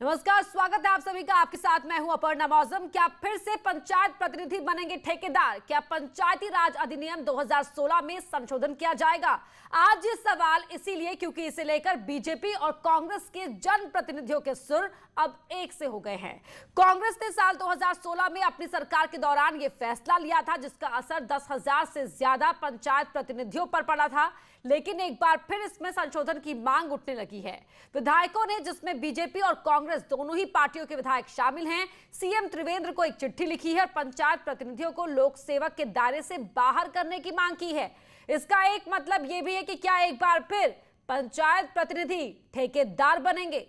नमस्कार, स्वागत है आप सभी का। आपके साथ मैं हूं अपर्णा मौजम। क्या फिर से पंचायत प्रतिनिधि बनेंगे ठेकेदार? क्या पंचायती राज अधिनियम 2016 में संशोधन किया जाएगा? आज ये सवाल इसीलिए क्योंकि इसे लेकर बीजेपी और कांग्रेस के जनप्रतिनिधियों के सुर अब एक से हो गए हैं। कांग्रेस ने साल 2016 में अपनी सरकार के दौरान ये फैसला लिया था, जिसका असर 10,000 से ज्यादा पंचायत प्रतिनिधियों पर पड़ा था, लेकिन एक बार फिर इसमें संशोधन की मांग उठने लगी है। विधायकों ने, जिसमें बीजेपी और कांग्रेस दोनों ही पार्टियों के विधायक शामिल हैं, सीएम त्रिवेंद्र को एक चिट्ठी लिखी है और पंचायत प्रतिनिधियों को लोक सेवक के दायरे से बाहर करने की मांग की है। इसका एक मतलब यह भी है कि क्या एक बार फिर पंचायत प्रतिनिधि ठेकेदार बनेंगे?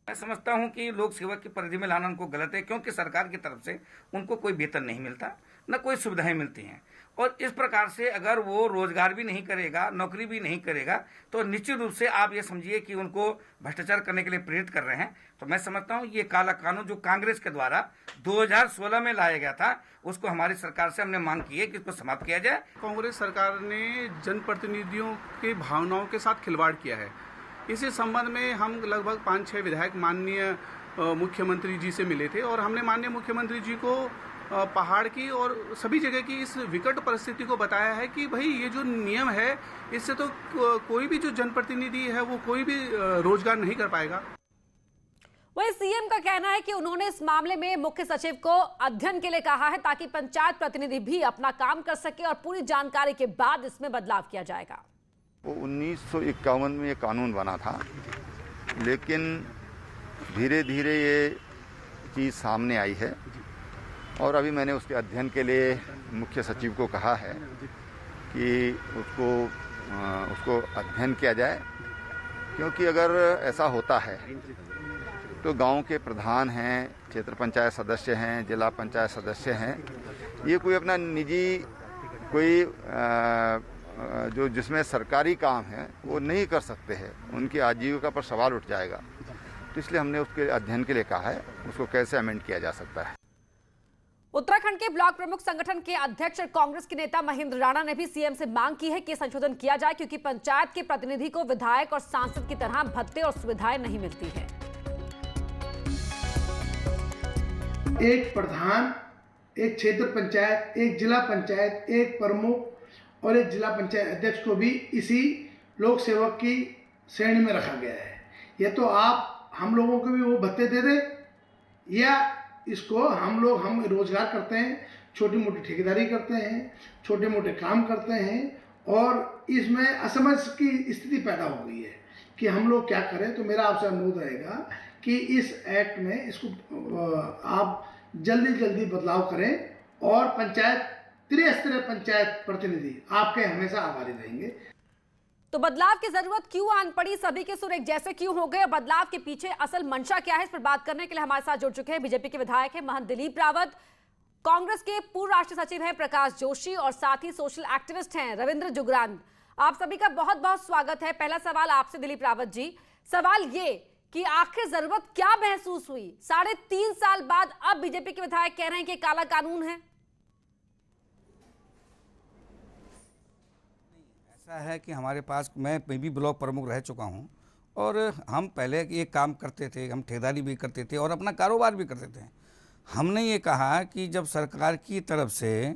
मैं समझता हूं कि लोक सेवक की परिधि में लाना उनको गलत है, क्योंकि सरकार की तरफ से उनको कोई वेतन नहीं मिलता, न कोई सुविधाएं मिलती हैं। और इस प्रकार से अगर वो रोजगार भी नहीं करेगा, नौकरी भी नहीं करेगा, तो निश्चित रूप से आप ये समझिए कि उनको भ्रष्टाचार करने के लिए प्रेरित कर रहे हैं। तो मैं समझता हूं ये काला कानून जो कांग्रेस के द्वारा 2016 में लाया गया था, उसको हमारी सरकार से हमने मांग की है कि इसको समाप्त किया जाए। कांग्रेस सरकार ने जनप्रतिनिधियों की भावनाओं के साथ खिलवाड़ किया है। इसी संबंध में हम लगभग 5-6 विधायक माननीय मुख्यमंत्री जी से मिले थे और हमने माननीय मुख्यमंत्री जी को पहाड़ की और सभी जगह की इस विकट परिस्थिति को बताया है कि भाई ये जो नियम है, इससे तो कोई भी जो जनप्रतिनिधि है वो कोई भी रोजगार नहीं कर पाएगा। वही सीएम का कहना है कि उन्होंने इस मामले में मुख्य सचिव को अध्ययन के लिए कहा है, ताकि पंचायत प्रतिनिधि भी अपना काम कर सके और पूरी जानकारी के बाद इसमें बदलाव किया जाएगा। वो 1951 में ये कानून बना था, लेकिन धीरे धीरे ये चीज़ सामने आई है और अभी मैंने उसके अध्ययन के लिए मुख्य सचिव को कहा है कि उसको अध्ययन किया जाए, क्योंकि अगर ऐसा होता है तो गांव के प्रधान हैं, क्षेत्र पंचायत सदस्य हैं, जिला पंचायत सदस्य हैं, ये कोई अपना निजी कोई जो जिसमें सरकारी काम है वो नहीं कर सकते हैं, उनकी आजीविका पर सवाल उठ जाएगा। तो इसलिए हमने उसके अध्ययन के लिए कहा है उसको कैसे अमेंड किया जा सकता है। उत्तराखंड के ब्लॉक प्रमुख संगठन के अध्यक्ष और कांग्रेस के नेता महेंद्र राणा ने भी सीएम से मांग की है कि संशोधन किया जाए, क्योंकि पंचायत के प्रतिनिधि को विधायक और सांसद की तरह भत्ते और सुविधाएं नहीं मिलती है। एक प्रधान, एक क्षेत्र पंचायत, एक जिला पंचायत, एक प्रमुख और एक जिला पंचायत अध्यक्ष को भी इसी लोक सेवक की श्रेणी में रखा गया है। या तो आप हम लोगों को भी वो भत्ते दे दें, या इसको हम रोजगार करते हैं, छोटी मोटी ठेकेदारी करते हैं, छोटे मोटे काम करते हैं, और इसमें असमझ की स्थिति पैदा हो गई है कि हम लोग क्या करें। तो मेरा आपसे अनुरोध रहेगा कि इस एक्ट में इसको आप जल्दी बदलाव करें और त्रिस्तरीय पंचायत प्रतिनिधि आपके हमेशा आभारी रहेंगे। तो बदलाव की जरूरत क्यों आन पड़ी? सभी के सुर एक जैसे क्यों हो गए? बदलाव के पीछे असल मंशा क्या है? इस पर बात करने के लिए हमारे साथ जुड़ चुके हैं बीजेपी के विधायक हैं महंत दिलीप रावत, कांग्रेस के पूर्व राष्ट्रीय सचिव हैं प्रकाश जोशी, और साथ ही सोशल एक्टिविस्ट हैं रविंद्र जुगरान। आप सभी का बहुत बहुत स्वागत है। पहला सवाल आपसे दिलीप रावत जी, सवाल ये कि आखिर जरूरत क्या महसूस हुई? 3.5 साल बाद अब बीजेपी के विधायक कह रहे हैं कि काला कानून है। ऐसा है कि हमारे पास, मैं भी ब्लॉक प्रमुख रह चुका हूं और हम पहले ये काम करते थे, हम ठेकेदारी भी करते थे और अपना कारोबार भी करते थे। हमने ये कहा कि जब सरकार की तरफ से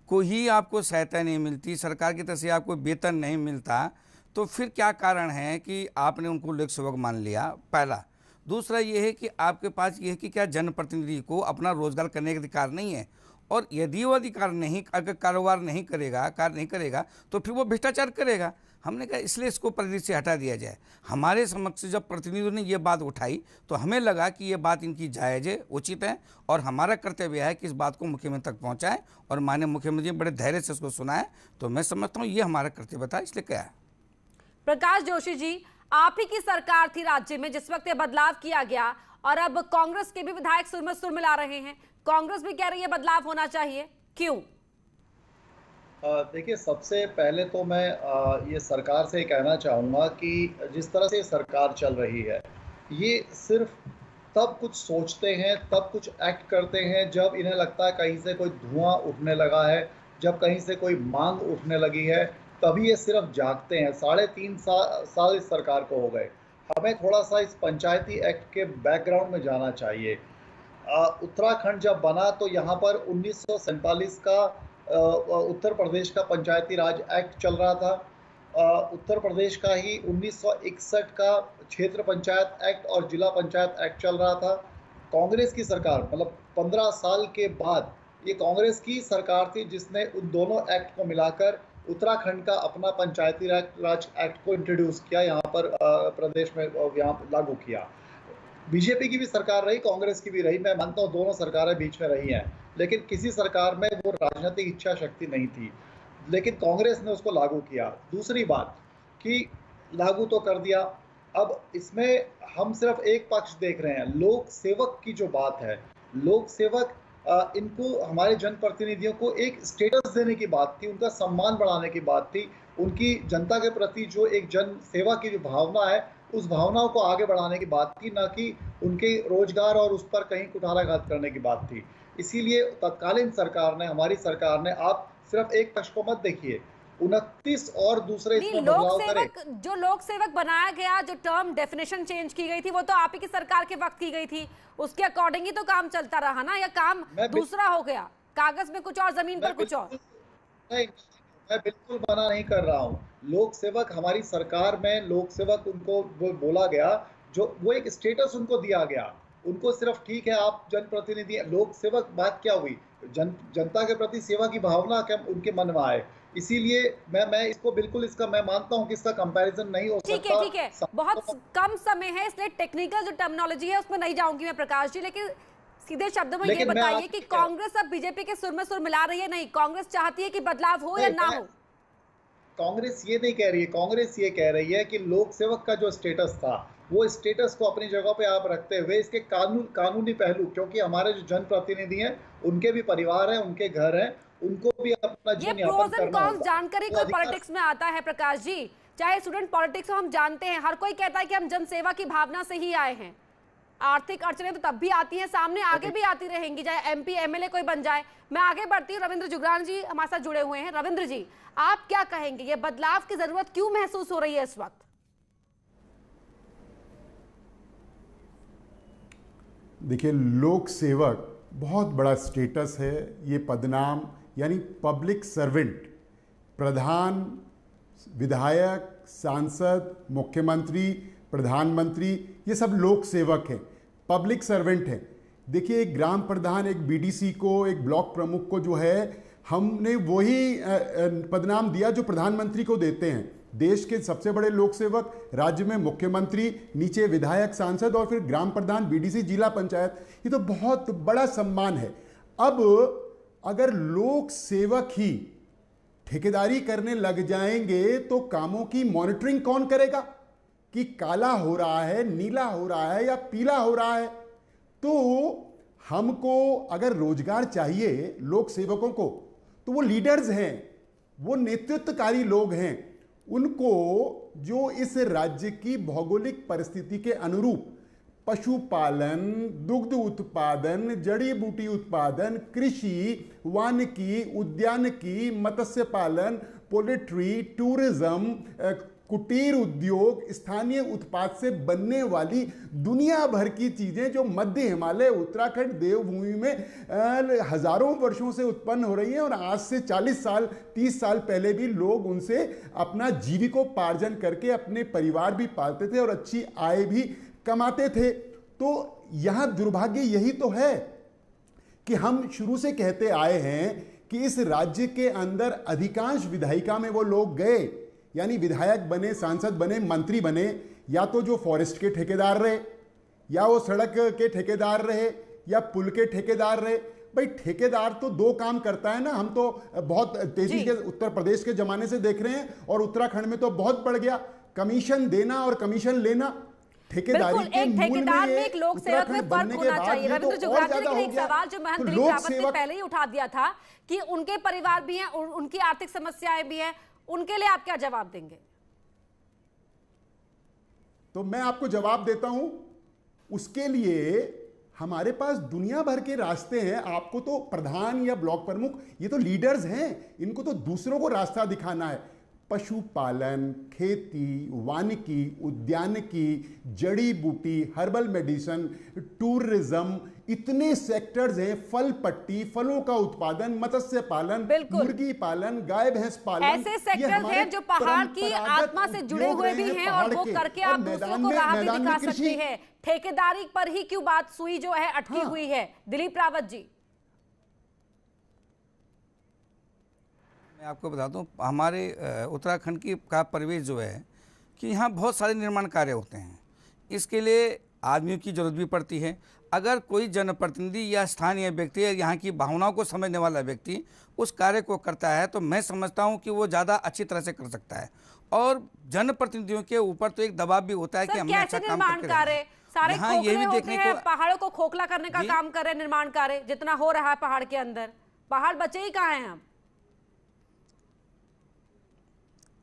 कोई आपको सहायता नहीं मिलती, सरकार की तरफ से आपको वेतन नहीं मिलता, तो फिर क्या कारण है कि आपने उनको लोक सेवक मान लिया? पहला। दूसरा ये है कि आपके पास ये है कि क्या जनप्रतिनिधि को अपना रोजगार करने का अधिकार नहीं है, और यदि वो अधिकार नहीं, अगर कारोबार नहीं करेगा, कार्य नहीं करेगा, तो फिर वो भ्रष्टाचार करेगा। हमने कहा इसलिए इसको परिधि से हटा दिया जाए। हमारे समक्ष जब प्रतिनिधियों ने ये बात उठाई तो हमें लगा कि ये बात इनकी जायज़ है, उचित है, और हमारा कर्तव्य है कि इस बात को मुख्यमंत्री तक पहुँचाएं, और माननीय मुख्यमंत्री बड़े धैर्य से उसको सुनाएं। तो मैं समझता हूँ ये हमारा कर्तव्य था, इसलिए क्या है। प्रकाश जोशी जी, आप ही की सरकार थी राज्य में जिस वक्त ये बदलाव किया गया, और अब कांग्रेस के भी विधायक सुर में सुर मिला रहे हैं। कांग्रेस भी कह रही है बदलाव होना चाहिए, क्यों? देखिए, सबसे पहले तो मैं ये सरकार से कहना चाहूँगा कि जिस तरह से सरकार चल रही है, ये सिर्फ तब कुछ सोचते हैं, तब कुछ एक्ट करते हैं जब इन्हें लगता है कहीं से कोई धुआं उठने लगा है, जब कहीं से कोई मांग उठने लगी है, तभी ये सिर्फ जागते हैं। 3.5 साल इस सरकार को हो गए। हमें थोड़ा सा इस पंचायती एक्ट के बैकग्राउंड में जाना चाहिए। उत्तराखंड जब बना तो यहाँ पर 1947 का उत्तर प्रदेश का पंचायती राज एक्ट चल रहा था। उत्तर प्रदेश का ही 1961 का क्षेत्र पंचायत एक्ट और जिला पंचायत एक्ट चल रहा था। कांग्रेस की सरकार, मतलब 15 साल के बाद ये कांग्रेस की सरकार थी जिसने उन दोनों एक्ट को मिलाकर उत्तराखंड का अपना पंचायती राज एक्ट को इंट्रोड्यूस किया, यहाँ पर प्रदेश में यहाँ लागू किया। बीजेपी की भी सरकार रही, कांग्रेस की भी रही, मैं मानता हूँ दोनों सरकारें बीच में रही हैं, लेकिन किसी सरकार में वो राजनीतिक इच्छा शक्ति नहीं थी, लेकिन कांग्रेस ने उसको लागू किया। दूसरी बात कि लागू तो कर दिया, अब इसमें हम सिर्फ एक पक्ष देख रहे हैं। लोक सेवक की जो बात है, लोक सेवक इनको, हमारे जनप्रतिनिधियों को एक स्टेटस देने की बात थी, उनका सम्मान बढ़ाने की बात थी, उनकी जनता के प्रति जो एक जन सेवा की जो भावना है उस भावनाओं को आगे बढ़ाने की बात थी, ना कि उनके रोजगार और उस पर कहीं कुठाराघात करने की बात थी। इसीलिए तत्कालीन सरकार ने, हमारी सरकार ने, आप सिर्फ एक पक्ष को मत देखिए, 29 और दूसरे इसमें बदलाव करें। जो लोक सेवक बनाया गया, जो टर्म डेफिनेशन चेंज की गई थी, वो तो आप ही की सरकार के वक्त की गई थी, उसके अकॉर्डिंग ही तो काम चलता रहा ना, या काम दूसरा हो गया, कागज में कुछ और जमीन पर कुछ और? नहीं, मैं बिल्कुल मना नहीं कर रहा हूँ। लोक सेवक, हमारी सरकार में लोक सेवक उनको बोला गया, जो वो एक स्टेटस उनको दिया गया, उनको सिर्फ ठीक है आप जनप्रतिनिधि। लोक सेवक बात क्या हुई, जनता के प्रति सेवा की भावना क्या उनके मन में आए, इसीलिए मैं इसको बिल्कुल, इसका मैं मानता हूं कि इसका कंपैरिजन नहीं हो सकता। ठीक है, बहुत कम समय है, इसलिए टेक्निकल जो टर्मिनोलॉजी है उसमें नहीं जाऊंगी मैं प्रकाश जी, लेकिन सीधे शब्दों में ये बताइए कि कांग्रेस अब बीजेपी के सुर में सुर मिला रही है? नहीं, कांग्रेस चाहती है कि बदलाव हो या ना हो? कांग्रेस ये नहीं कह रही है, कांग्रेस ये कह रही है कि लोक सेवक का जो स्टेटस था वो स्टेटस को अपनी जगह पे आप रखते हुए इसके कानूनी पहलू, क्योंकि हमारे जो जनप्रतिनिधि हैं उनके भी परिवार हैं, उनके घर हैं, उनको भी अपना जीवन यापन करना होगा। जानकारी कोई पॉलिटिक्स में आता है प्रकाश जी, चाहे स्टूडेंट पॉलिटिक्स हो, हम जानते हैं, हर कोई कहता है कि हम जनसेवा की भावना से ही आए हैं। आर्थिक अड़चने तो तब भी आती हैं सामने, आगे भी आती रहेंगी, चाहे एमपी एमएलए कोई बन जाए। मैं आगे बढ़ती हूँ, रविंद्र जुगरान जी हमारे साथ जुड़े हुए हैं। रविंद्र जी, आप क्या कहेंगे, ये बदलाव की जरूरत क्यों महसूस हो रही है इस वक्त? देखिए, लोक सेवक बहुत बड़ा स्टेटस है, ये पदनाम, यानी पब्लिक सर्वेंट, प्रधान, विधायक, सांसद, मुख्यमंत्री, प्रधानमंत्री, ये सब लोक सेवक हैं, पब्लिक सर्वेंट हैं। देखिए, एक ग्राम प्रधान, एक बीडीसी को, एक ब्लॉक प्रमुख को जो है, हमने वही पदनाम दिया जो प्रधानमंत्री को देते हैं। देश के सबसे बड़े लोक सेवक, राज्य में मुख्यमंत्री, नीचे विधायक, सांसद और फिर ग्राम प्रधान, बीडीसी, जिला पंचायत, ये तो बहुत बड़ा सम्मान है। अब अगर लोक सेवक ही ठेकेदारी करने लग जाएंगे तो कामों की मॉनिटरिंग कौन करेगा कि काला हो रहा है, नीला हो रहा है या पीला हो रहा है? तो हमको अगर रोजगार चाहिए लोक सेवकों को, तो वो लीडर्स हैं, वो नेतृत्वकारी लोग हैं, उनको जो इस राज्य की भौगोलिक परिस्थिति के अनुरूप पशुपालन, दुग्ध उत्पादन, जड़ी बूटी उत्पादन, कृषि, वानिकी, उद्यानिकी, मत्स्य पालन, पोल्ट्री, टूरिज्म, कुटीर उद्योग, स्थानीय उत्पाद से बनने वाली दुनिया भर की चीज़ें जो मध्य हिमालय, उत्तराखंड देवभूमि में हजारों वर्षों से उत्पन्न हो रही हैं, और आज से 40 साल 30 साल पहले भी लोग उनसे अपना जीविकोपार्जन करके अपने परिवार भी पालते थे और अच्छी आय भी कमाते थे। तो यहाँ दुर्भाग्य यही तो है कि हम शुरू से कहते आए हैं कि इस राज्य के अंदर अधिकांश विधायिका में वो लोग गए, यानी विधायक बने, सांसद बने, मंत्री बने, या तो जो फॉरेस्ट के ठेकेदार रहे, या वो सड़क के ठेकेदार रहे, या पुल के ठेकेदार रहे। भाई, ठेकेदार तो दो काम करता है ना। हम तो बहुत तेजी के उत्तर प्रदेश के जमाने से देख रहे हैं, और उत्तराखंड में तो बहुत बढ़ गया, कमीशन देना और कमीशन लेना। ठेकेदारी के मूल में एक लोक सेवक में फर्क होना चाहिए। रविंद्र जुगरान जी, लेकिन एक सवाल जो महंत दिलीप रावत ने पहले ही उठा दिया था कि उनके परिवार भी हैं, उनकी आर्थिक समस्याएं भी हैं, उनके लिए आप क्या जवाब देंगे? तो मैं आपको जवाब देता हूं, उसके लिए हमारे पास दुनिया भर के रास्ते हैं। आपको तो प्रधान या ब्लॉक प्रमुख, ये तो लीडर्स हैं, इनको तो दूसरों को रास्ता दिखाना है। पशुपालन, खेती, वानिकी, उद्यानिकी, जड़ी बूटी, हर्बल मेडिसिन, टूरिज्म, इतने सेक्टर्स हैं। फल पट्टी, फलों का उत्पादन, मत्स्य पालन, मुर्गी पालन, गाय भैंस पालन, ऐसे सेक्टर्स हैं जो पहाड़ की आत्मा से जुड़े हुए भी हैं और वो करके आप दूसरों को राह भी दिखा सकते हैं। ठेकेदारी पर ही क्यों बात सुई जो है अटकी हुई है? दिलीप रावत जी, मैं आपको बता दूं, हमारे उत्तराखंड की का परिवेश जो है कि यहाँ बहुत सारे निर्माण कार्य होते हैं। इसके लिए आदमियों की जरूरत भी पड़ती है। अगर कोई जनप्रतिनिधि या स्थानीय व्यक्ति या यहाँ की भावनाओं को समझने वाला व्यक्ति उस कार्य को करता है तो मैं समझता हूँ कि वो ज़्यादा अच्छी तरह से कर सकता है। और जनप्रतिनिधियों के ऊपर तो एक दबाव भी होता है कि हमने अच्छा काम करके सारे यहाँ ये भी देखने को पहाड़ों को खोखला करने का काम कर रहे, निर्माण कार्य जितना हो रहा है पहाड़ के अंदर, पहाड़ बचे ही कहाँ हैं हम?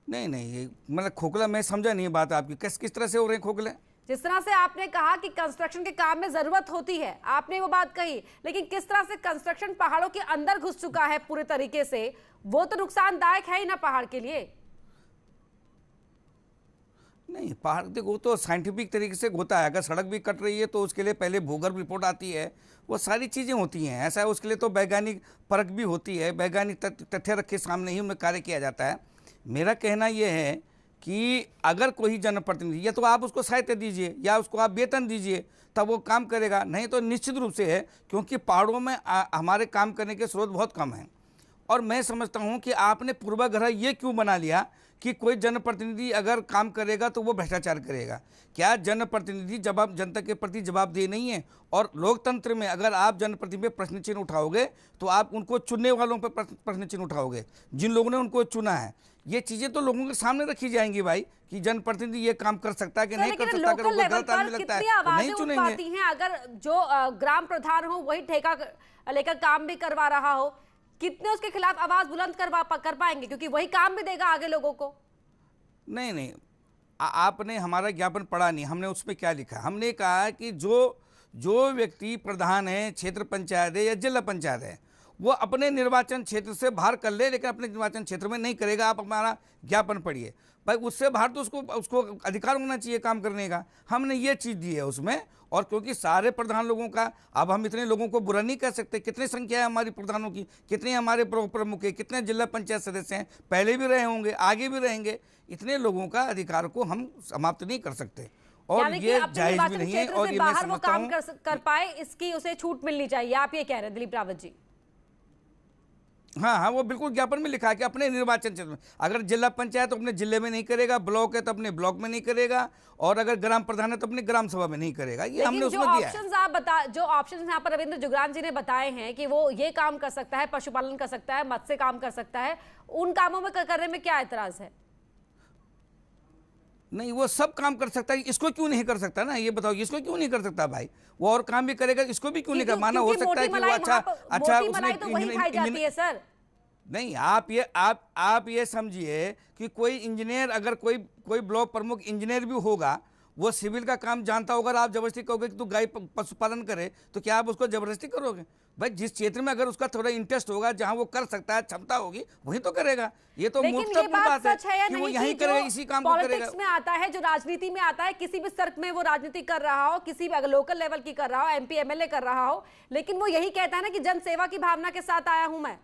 नहीं नहीं, ये मतलब खोखला मैं समझा नहीं बात आपकी। किस तरह से हो रहे हैं खोखले? जिस तरह से आपने कहा कि कंस्ट्रक्शन के काम में जरूरत होती है, आपने वो बात कही, लेकिन किस तरह से कंस्ट्रक्शन पहाड़ों के अंदर घुस चुका है पूरे तरीके से, वो तो नुकसानदायक है ही ना पहाड़ के लिए। नहीं, पहाड़ देखो तो साइंटिफिक तरीके से होता है। अगर सड़क भी कट रही है तो उसके लिए पहले भूगर्भ रिपोर्ट आती है, वो सारी चीज़ें होती हैं। ऐसा है, उसके लिए तो वैज्ञानिक परख भी होती है, वैज्ञानिक तथ्य रखे सामने ही उनमें कार्य किया जाता है। मेरा कहना यह है कि अगर कोई जनप्रतिनिधि, या तो आप उसको सहायता दीजिए या उसको आप वेतन दीजिए, तब वो काम करेगा। नहीं तो निश्चित रूप से है, क्योंकि पहाड़ों में हमारे काम करने के स्रोत बहुत कम हैं। और मैं समझता हूँ कि आपने पूर्वाग्रह ये क्यों बना लिया कि कोई जनप्रतिनिधि अगर काम करेगा तो वो भ्रष्टाचार करेगा? क्या जनप्रतिनिधि जवाब जनता के प्रति जवाबदेह नहीं है? और लोकतंत्र में अगर आप जनप्रतिनिधि पे प्रश्न चिन्ह उठाओगे तो आप उनको चुनने वालों पर प्रश्न चिन्ह उठाओगे, जिन लोगों ने उनको चुना है। ये चीजें तो लोगों के सामने रखी जाएंगी भाई कि जनप्रतिनिधि ये काम कर सकता है कि नहीं कर सकता। अगर वो गलत आदमी लगता है तो नहीं चुनेंगे। अगर जो ग्राम प्रधान हो वही ठेका लेकर काम भी करवा रहा हो, कितने उसके खिलाफ आवाज बुलंद कर पाएंगे? क्योंकि वही काम भी देगा आगे लोगों को। नहीं नहीं, आपने हमारा ज्ञापन पढ़ा नहीं। हमने उसमें क्या लिखा? हमने कहा कि जो व्यक्ति प्रधान है, क्षेत्र पंचायत है या जिला पंचायत है, वो अपने निर्वाचन क्षेत्र से बाहर कर ले, लेकिन अपने निर्वाचन क्षेत्र में नहीं करेगा। आप हमारा ज्ञापन पढ़िए भाई, उससे बाहर तो उसको अधिकार होना चाहिए काम करने का। हमने ये चीज़ दी है उसमें। और क्योंकि सारे प्रधान लोगों का, अब हम इतने लोगों को बुरा नहीं कह सकते। कितनी संख्या है हमारी प्रधानों की, कितने हमारे प्रमुख है, कितने जिला पंचायत सदस्य हैं, पहले भी रहे होंगे, आगे भी रहेंगे। इतने लोगों का अधिकार को हम समाप्त नहीं कर सकते और ये जायज भी नहीं है। और ये मैं समझता हूं कर पाए इसकी उसे छूट मिलनी चाहिए, आप ये कह रहे हैं दिलीप रावत जी? हाँ हाँ, वो बिल्कुल ज्ञापन में लिखा है कि अपने निर्वाचन क्षेत्र में, अगर जिला पंचायत तो अपने जिले में नहीं करेगा, ब्लॉक है तो अपने ब्लॉक में नहीं करेगा, और अगर ग्राम प्रधान है तो अपने ग्राम सभा में नहीं करेगा। ये हमने उसमें दिया है। जो ऑप्शंस यहाँ पर रविंद्र जुगरान जी ने बताए हैं कि वो ये काम कर सकता है, पशुपालन कर सकता है, मत्स्य काम कर सकता है, उन कामों में करने में क्या एतराज है? नहीं, वो सब काम कर सकता है, इसको क्यों नहीं कर सकता ना? ये बताओ, इसको क्यों नहीं कर सकता भाई? वो और काम भी करेगा, इसको भी क्यों नहीं कर? माना हो सकता है कि वो अच्छा उसने नहीं। आप ये समझिए कि कोई इंजीनियर, अगर कोई ब्लॉक प्रमुख इंजीनियर भी होगा, वो सिविल का काम जानता होगा, आप जबरदस्ती कहोगे कि तू गाय पशुपालन करे, तो क्या आप उसको जबरदस्ती करोगे? भाई जिस क्षेत्र में अगर उसका थोड़ा इंटरेस्ट होगा, जहां वो कर सकता है, क्षमता होगी, वही तो करेगा। ये तो मूर्खतापूर्ण बात है कि वो यही करेगा, इसी काम को करेगा। पॉलिटिक्स में आता है, जो राजनीति में आता है, किसी भी स्तर में वो राजनीति कर रहा हो, किसी भी अगर लोकल लेवल की कर रहा हो, एमपी एमएलए कर रहा हो, लेकिन वो यही कहता है ना कि जन सेवा की भावना के साथ आया हूं मैं।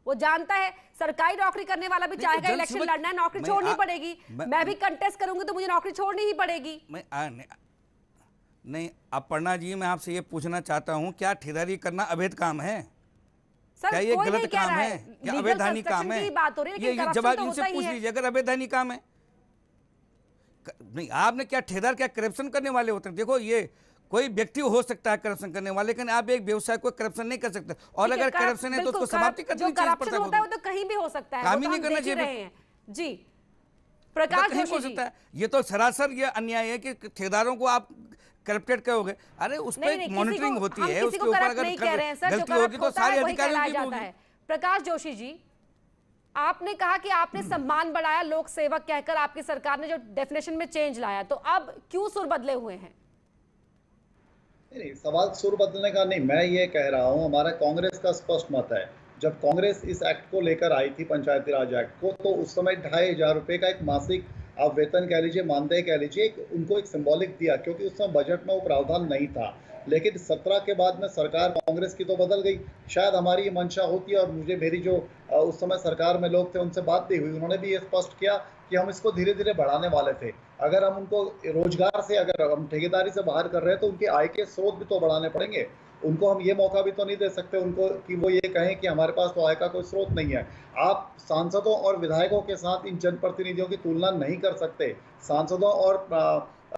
वो जानता है सरकारी नौकरी करने वाला भी चाहेगा इलेक्शन लड़ना है, नौकरी छोड़नी पड़ेगी। मैं भी कंटेस्ट करूंगी तो मुझे नौकरी छोड़नी ही पड़ेगी। नहीं, अपर्णा जी, मैं आपसे ये पूछना चाहता हूं, क्या ठेकेदारी करना अवैध काम है? क्या ये गलत काम है? क्या अवैधानिक काम है? ये जवाब इनसे पूछ लीजिए। अगर अवैधानिक काम है, नहीं, आपने क्या ठेकेदार क्या करप्शन करने वाले होते हैं? देखो, ये कोई व्यक्ति हो सकता है करप्शन करने वाले, लेकिन आप एक व्यवसाय को करप्शन नहीं कर सकते। और अगर करप्शन है तो उसको समाप्ति करनी चाहिए। करप्शन होता है वो तो कहीं भी हो सकता है, काम ही नहीं करना चाहिए जी। प्रकाश जोशी जी, ये तो सरासर ये अन्याय है कि ठेकेदारों को आप करप्टेड कहोगे। अरे उस पर मॉनिटरिंग होती है, उसके ऊपर अगर गलती होगी तो सारे अधिकारियों की होगी। प्रकाश जोशी जी, आपने कहा कि आपने सम्मान बढ़ाया लोक सेवक कहकर, आपकी सरकार ने जो डेफिनेशन में चेंज लाया, तो अब क्यों सुर बदले हुए हैं? नहीं, सवाल सुर बदलने का नहीं, मैं ये कह रहा हूं, हमारा कांग्रेस का स्पष्ट मत है जब कांग्रेस इस एक्ट को लेकर आई थी, पंचायती राज एक्ट को, तो उस समय 2,500 रुपये का एक मासिक आप वेतन कह लीजिए, मानदेय कह लीजिए, उनको एक सिंबॉलिक दिया, क्योंकि उस समय बजट में वो प्रावधान नहीं था। लेकिन 17 के बाद में सरकार कांग्रेस की तो बदल गई। शायद हमारी ये मंशा होती है, और मेरी जो उस समय सरकार में लोग थे उनसे बात भी हुई, उन्होंने भी ये स्पष्ट किया कि हम इसको धीरे धीरे बढ़ाने वाले थे। अगर हम उनको रोजगार से, अगर हम ठेकेदारी से बाहर कर रहे हैं, तो उनके आय के स्रोत भी तो बढ़ाने पड़ेंगे। उनको हम ये मौका भी तो नहीं दे सकते उनको कि वो ये कहें कि हमारे पास तो आय का कोई स्रोत नहीं है। आप सांसदों और विधायकों के साथ इन जनप्रतिनिधियों की तुलना नहीं कर सकते। सांसदों और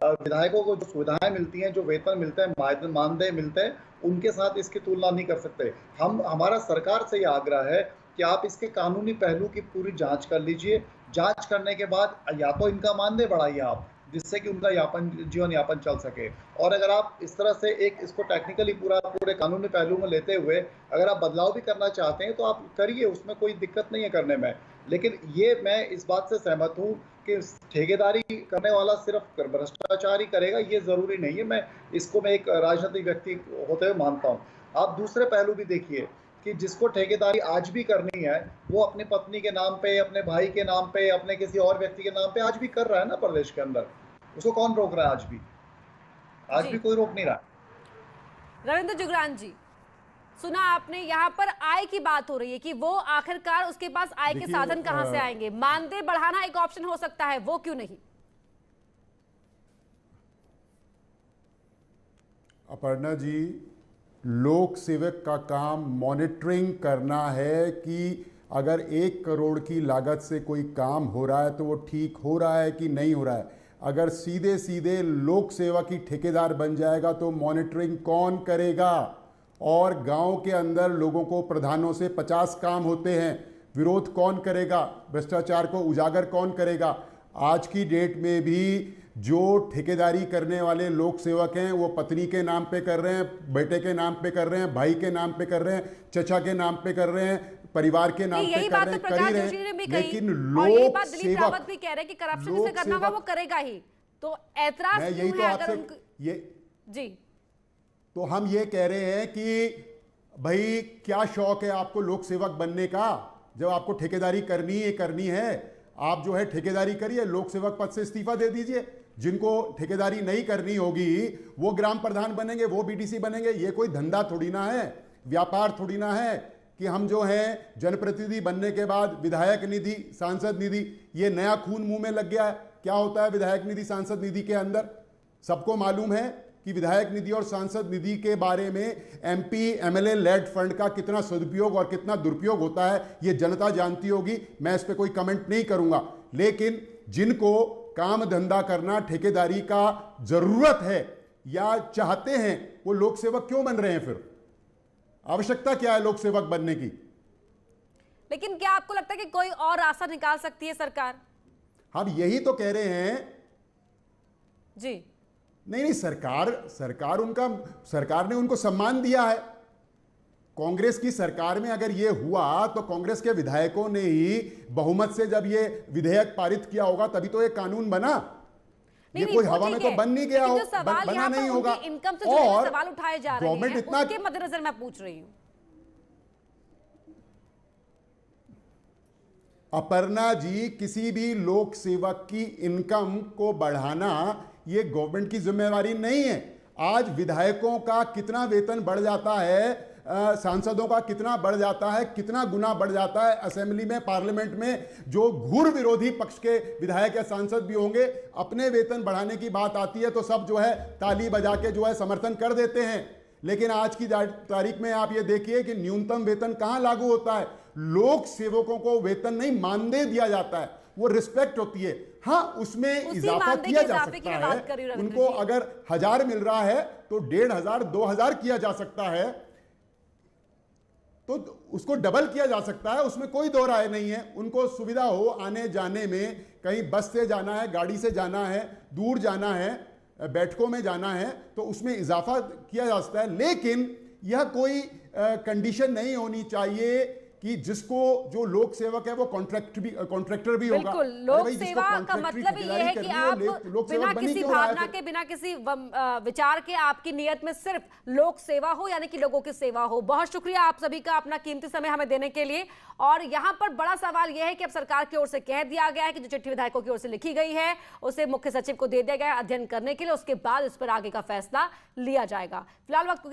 विधायकों को जो सुविधाएं मिलती हैं, जो वेतन मिलते हैं, मानदेय मिलते हैं, उनके साथ इसकी तुलना नहीं कर सकते। हमारा सरकार से यह आग्रह है कि आप इसके कानूनी पहलू की पूरी जांच कर लीजिए। जांच करने के बाद या तो इनका मानदेय बढ़ाइए आप, जिससे कि उनका जीवन यापन चल सके। और अगर आप इस तरह से इसको टेक्निकली पूरे कानूनी पहलू में लेते हुए अगर आप बदलाव भी करना चाहते हैं तो आप करिए, उसमें कोई दिक्कत नहीं है करने में। लेकिन ये मैं इस बात से सहमत हूँ कि ठेकेदारी करने वाला सिर्फ भ्रष्टाचार ही करेगा, ये जरूरी नहीं है। मैं एक राजनीतिक व्यक्ति होते हुए मानता हूँ। आप दूसरे पहलू भी देखिए कि जिसको ठेकेदारी आज भी करनी है, वो अपनी पत्नी के नाम पे, अपने भाई के नाम पे, अपने किसी और व्यक्ति के नाम पे आज भी कर रहा है ना प्रदेश के अंदर। उसको कौन रोक रहा है? आज भी कोई रोक नहीं रहा। रविंद्र जुगरान जी, सुना आपने, यहाँ पर आय की बात हो रही है कि वो आखिरकार उसके पास आय के साधन कहां से आएंगे। मानदेय बढ़ाना एक ऑप्शन हो सकता है, वो क्यों नहीं? अपर्णा जी, लोक सेवक का काम मॉनिटरिंग करना है कि अगर 1 करोड़ की लागत से कोई काम हो रहा है तो वो ठीक हो रहा है कि नहीं हो रहा है। अगर सीधे सीधे लोक सेवा की ठेकेदार बन जाएगा तो मॉनिटरिंग कौन करेगा? और गांव के अंदर लोगों को प्रधानों से 50 काम होते हैं, विरोध कौन करेगा? भ्रष्टाचार को उजागर कौन करेगा? आज की डेट में भी जो ठेकेदारी करने वाले लोक सेवक हैं वो पत्नी के नाम पे कर रहे हैं, बेटे के नाम पे कर रहे हैं, भाई के नाम पे कर रहे हैं, चचा के नाम पे कर रहे हैं, परिवार के नाम पे कर रहे हैं, कर ही रहे हैं। लेकिन लोक सेवक भी कह रहे हैं कि करप्शन जिसे करना होगा वो करेगा ही, तो ऐतराज मैं यही तो आपसे ये जी, तो हम ये कह रहे हैं कि भाई क्या शौक है आपको लोक सेवक बनने का? जब आपको ठेकेदारी करनी है, आप जो है ठेकेदारी करिए, लोक सेवक पद से इस्तीफा दे दीजिए। जिनको ठेकेदारी नहीं करनी होगी वो ग्राम प्रधान बनेंगे, वो बीडीसी बनेंगे। ये कोई धंधा थोड़ी ना है, व्यापार थोड़ी ना है कि हम जो है जनप्रतिनिधि बनने के बाद विधायक निधि, सांसद निधि, ये नया खून मुंह में लग गया है। क्या होता है विधायक निधि, सांसद निधि के अंदर? सबको मालूम है कि विधायक निधि और सांसद निधि के बारे में एमपी एमएलए लेड फंड का कितना सदुपयोग और कितना दुरुपयोग होता है ये जनता जानती होगी। मैं इस पर कोई कमेंट नहीं करूंगा। लेकिन जिनको काम धंधा करना, ठेकेदारी का जरूरत है या चाहते हैं, वो लोक सेवक क्यों बन रहे हैं? फिर आवश्यकता क्या है लोक सेवक बनने की? लेकिन क्या आपको लगता है कि कोई और रास्ता निकाल सकती है सरकार? हम यही तो कह रहे हैं जी। नहीं, सरकार ने उनको सम्मान दिया है। कांग्रेस की सरकार में अगर ये हुआ तो कांग्रेस के विधायकों ने ही बहुमत से जब ये विधेयक पारित किया होगा तभी तो ये कानून बना। ये कोई हवा में तो बन नहीं गया, बना नहीं होगा। इनकम से जुड़े सवाल उठाए जा रहे हैं, इतना उसके मद्देनजर मैं पूछ रही हूं। अपर्णा जी, किसी भी लोक सेवक की इनकम को बढ़ाना ये गवर्नमेंट की जिम्मेवारी नहीं है। आज विधायकों का कितना वेतन बढ़ जाता है, सांसदों का कितना बढ़ जाता है, कितना गुना बढ़ जाता है। असेंबली में, पार्लियामेंट में जो घूर विरोधी पक्ष के विधायक या सांसद भी होंगे, अपने वेतन बढ़ाने की बात आती है तो सब जो है ताली बजा के जो है समर्थन कर देते हैं। लेकिन आज की तारीख में आप ये देखिए कि न्यूनतम वेतन कहां लागू होता है। लोक सेवकों को वेतन नहीं, मानदेय दिया जाता है, वो रिस्पेक्ट होती है। हाँ, उसमें इजाफा किया जा सकता है। उनको अगर 1000 मिल रहा है तो 1500, 2000 किया जा सकता है, तो उसको डबल किया जा सकता है, उसमें कोई दो राय नहीं है। उनको सुविधा हो आने जाने में, कहीं बस से जाना है, गाड़ी से जाना है, दूर जाना है, बैठकों में जाना है, तो उसमें इजाफा किया जा सकता है। लेकिन यह कोई कंडीशन नहीं होनी चाहिए कि जिसको जो लोक सेवक है वो कॉन्ट्रैक्टर भी होगा। बिल्कुल, अरे लोक भाई, जिसको सेवा का कॉन्ट्रैक्टरी मतलब ये ठेकेदारी है कि करनी आप लोक बिना सेवक बनी किसी क्यों रहा है भावना फिर? के, बिना किसी विचार के आपकी नियत में सिर्फ लोक सेवा हो, यानी कि लोगों की सेवा हो। बहुत शुक्रिया आप सभी का अपना कीमती समय हमें देने के लिए। और यहाँ पर बड़ा सवाल यह है कि अब सरकार की ओर से कह दिया गया है कि जो चिट्ठी विधायकों की ओर से लिखी गई है उसे मुख्य सचिव को दे दिया गया है अध्ययन करने के लिए, उसके बाद इस पर आगे का फैसला लिया जाएगा। फिलहाल वक्त